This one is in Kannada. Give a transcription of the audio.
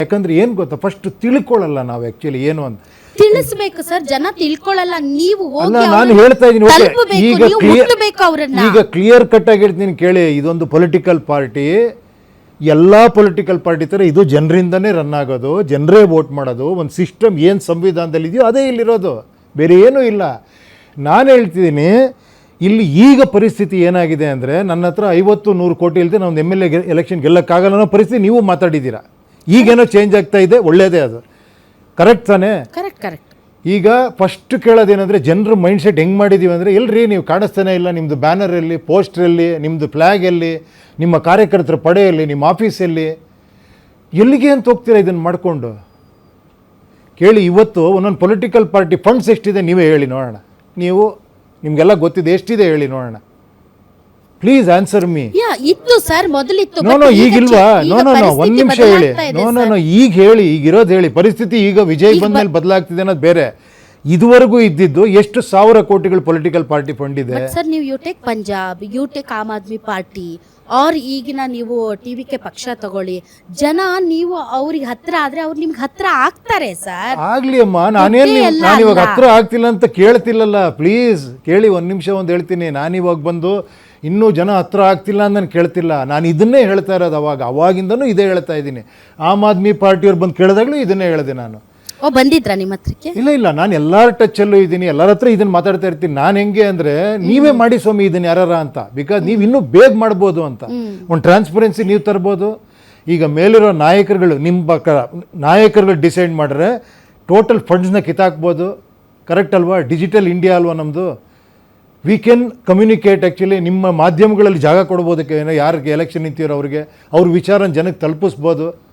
ಯಾಕಂದ್ರೆ ಏನು ಗೊತ್ತಾ, ಫಸ್ಟ್ ತಿಳ್ಕೊಳ್ಳಲ್ಲ ನಾವು ಆ್ಯಕ್ಚುಲಿ ಏನು ಅಂತ. ತಿಳಿಸ್ಬೇಕು ಸರ್, ಜನ ತಿಳ್ಕೊಳ್ಳಲ್ಲ. ನೀವು ಅಲ್ಲ, ಹೋಗಿ ನಾನು ಹೇಳ್ತಾ ಇದ್ದೀನಿ, ಈಗ ಅವ್ರನ್ನ. ಈಗ ಕ್ಲಿಯರ್ ಕಟ್ ಆಗಿ ಹೇಳ್ತೀನಿ ಕೇಳಿ. ಇದೊಂದು ಪೊಲಿಟಿಕಲ್ ಪಾರ್ಟಿ, ಎಲ್ಲ ಪೊಲಿಟಿಕಲ್ ಪಾರ್ಟಿ ಥರ ಇದು ಜನರಿಂದನೇ ರನ್ ಆಗೋದು, ಜನರೇ ವೋಟ್ ಮಾಡೋದು. ಒಂದು ಸಿಸ್ಟಮ್ ಏನು ಸಂವಿಧಾನದಲ್ಲಿ ಇದೆಯೋ ಅದೇ ಇಲ್ಲಿರೋದು, ಬೇರೆ ಏನೂ ಇಲ್ಲ. ನಾನು ಹೇಳ್ತಿದ್ದೀನಿ, ಇಲ್ಲಿ ಈಗ ಪರಿಸ್ಥಿತಿ ಏನಾಗಿದೆ ಅಂದರೆ, ನನ್ನ ಹತ್ರ 50-100 ಕೋಟಿ ಇಲ್ಲದೆ ನಾವು ಎಮ್ ಎಲ್ ಎ ಎಲೆಕ್ಷನ್ ಗೆಲ್ಲಕ್ಕಾಗಲ್ಲ ಅನ್ನೋ ಪರಿಸ್ಥಿತಿ ನೀವು ಮಾತಾಡಿದ್ದೀರಾ. ಈಗೇನೋ ಚೇಂಜ್ ಆಗ್ತಾ ಇದೆ, ಒಳ್ಳೇದೇ ಅದು. ಕರೆಕ್ಟ್ ತಾನೇ? ಕರೆಕ್ಟ್. ಈಗ ಫಸ್ಟ್ ಕೇಳೋದೇನೆಂದರೆ, ಜನರ ಮೈಂಡ್ ಸೆಟ್ ಹೆಂಗೆ ಮಾಡಿದ್ದೀವಿ ಅಂದರೆ, ಎಲ್ರಿ ನೀವು ಕಾಣಿಸ್ತಾನೆ ಇಲ್ಲ, ನಿಮ್ಮದು ಬ್ಯಾನರಲ್ಲಿ, ಪೋಸ್ಟ್ರಲ್ಲಿ, ನಿಮ್ಮದು ಫ್ಲ್ಯಾಗಲ್ಲಿ, ನಿಮ್ಮ ಕಾರ್ಯಕರ್ತರ ಪಡೆಯಲ್ಲಿ, ನಿಮ್ಮ ಆಫೀಸಲ್ಲಿ, ಎಲ್ಲಿಗೆ ಅಂತ ಹೋಗ್ತೀರಾ ಇದನ್ನು ಮಾಡಿಕೊಂಡು? ಕೇಳಿ, ಇವತ್ತು ಒಂದೊಂದು ಪೊಲಿಟಿಕಲ್ ಪಾರ್ಟಿ ಫಂಡ್ಸ್ ಎಷ್ಟಿದೆ ನೀವೇ ಹೇಳಿ ನೋಡೋಣ. ನೀವು ನಿಮಗೆಲ್ಲ ಗೊತ್ತಿದೆ, ಎಷ್ಟಿದೆ ಹೇಳಿ ನೋಡೋಣ. Please answer me. ಇತ್ತು ಸರ್, ಮೊದಲಿತ್ತು. ನೋ ಈಗಿಲ್ವಾ? ನೋ ಒಂದು ನಿಮಿಷ ಹೇಳಿ. ನೋ ಈಗ ಹೇಳಿ, ಈಗಿರೋದು ಹೇಳಿ. ಪರಿಸ್ಥಿತಿ ಈಗ ವಿಜಯ್ ಬಂದ್ಮೇಲೆ ಬದಲಾಗ್ತಿದೆ ಅನ್ನೋದು ಬೇರೆ. ಇದುವರೆಗೂ ಇದ್ದಿದ್ದು ಎಷ್ಟು ಸಾವಿರ ಕೋಟಿಗಳು ಪೊಲಿಟಿಕಲ್ ಪಾರ್ಟಿ ಫಂಡ್ ಇದೆ ಸರ್. ನೀವು you take Punjab, you take Aam Aadmi Party, ಅವ್ರ ಈಗಿನ ನೀವು ಟಿವಿಕೆ ಪಕ್ಷ ತಗೊಳ್ಳಿ. ಜನ ನೀವು ಅವ್ರಿಗೆ ಹತ್ರ ಆದ್ರೆ ಅವ್ರು ನಿಮ್ಗೆ ಹತ್ರ ಆಗ್ತಾರೆ ಸರ್. ಆಗ್ಲಿ ಅಮ್ಮ, ನಾನು ಇವಾಗ ಹತ್ರ ಆಗ್ತಿಲ್ಲ ಅಂತ ಕೇಳ್ತಿಲ್ಲಲ್ಲ. ಪ್ಲೀಸ್ ಕೇಳಿ, ಒಂದು ನಿಮಿಷ ಒಂದು ಹೇಳ್ತೀನಿ. ನಾನಿವಾಗ ಬಂದು ಇನ್ನೂ ಜನ ಹತ್ರ ಆಗ್ತಿಲ್ಲ ಅಂತ ನಾನು ಕೇಳ್ತಿಲ್ಲ. ನಾನು ಇದನ್ನೇ ಹೇಳ್ತಾ ಇರೋದು. ಅವಾಗಿಂದನೂ ಇದೇ ಹೇಳ್ತಾ ಇದ್ದೀನಿ. ಆಮ್ ಆದ್ಮಿ ಪಾರ್ಟಿಯವ್ರು ಬಂದು ಕೇಳಿದಾಗಲೂ ಇದನ್ನೇ ಹೇಳಿದೆ ನಾನು. ಬಂದಿದ್ರಾ ನಿಮ್ಮ ಹತ್ರಕ್ಕೆ? ಇಲ್ಲ, ನಾನು ಎಲ್ಲರ ಟಚ್ಚಲ್ಲೂ ಇದ್ದೀನಿ, ಎಲ್ಲರ ಹತ್ರ ಇದನ್ನು ಮಾತಾಡ್ತಾ ಇರ್ತೀನಿ. ನಾನು ಹೆಂಗೆ ಅಂದರೆ, ನೀವೇ ಮಾಡಿ ಸ್ವಾಮಿ ಇದನ್ನು ಯಾರ ಅಂತ. ಬಿಕಾಸ್ ನೀವು ಇನ್ನೂ ಬೇಗ ಮಾಡ್ಬೋದು ಅಂತ. ಒಂದು ಟ್ರಾನ್ಸ್ಪರೆನ್ಸಿ ನೀವು ತರ್ಬೋದು. ಈಗ ಮೇಲಿರೋ ನಾಯಕರುಗಳು ಡಿಸೈಡ್ ಮಾಡಿದ್ರೆ ಟೋಟಲ್ ಫಂಡ್ಸ್ನ ಕಿತ್ತಾಕ್ಬೋದು. ಕರೆಕ್ಟ್ ಅಲ್ವಾ? ಡಿಜಿಟಲ್ ಇಂಡಿಯಾ ಅಲ್ವಾ ನಮ್ಮದು? We can communicate. ಆ್ಯಕ್ಚುಲಿ ನಿಮ್ಮ ಮಾಧ್ಯಮಗಳಲ್ಲಿ ಜಾಗ ಕೊಡ್ಬೋದಕ್ಕೆ, ಯಾರಿಗೆ ಎಲೆಕ್ಷನ್ ನಿಂತಿರೋ ಅವ್ರಿಗೆ ಅವ್ರ ವಿಚಾರನ ಜನಕ್ಕೆ ತಲುಪಿಸ್ಬೋದು.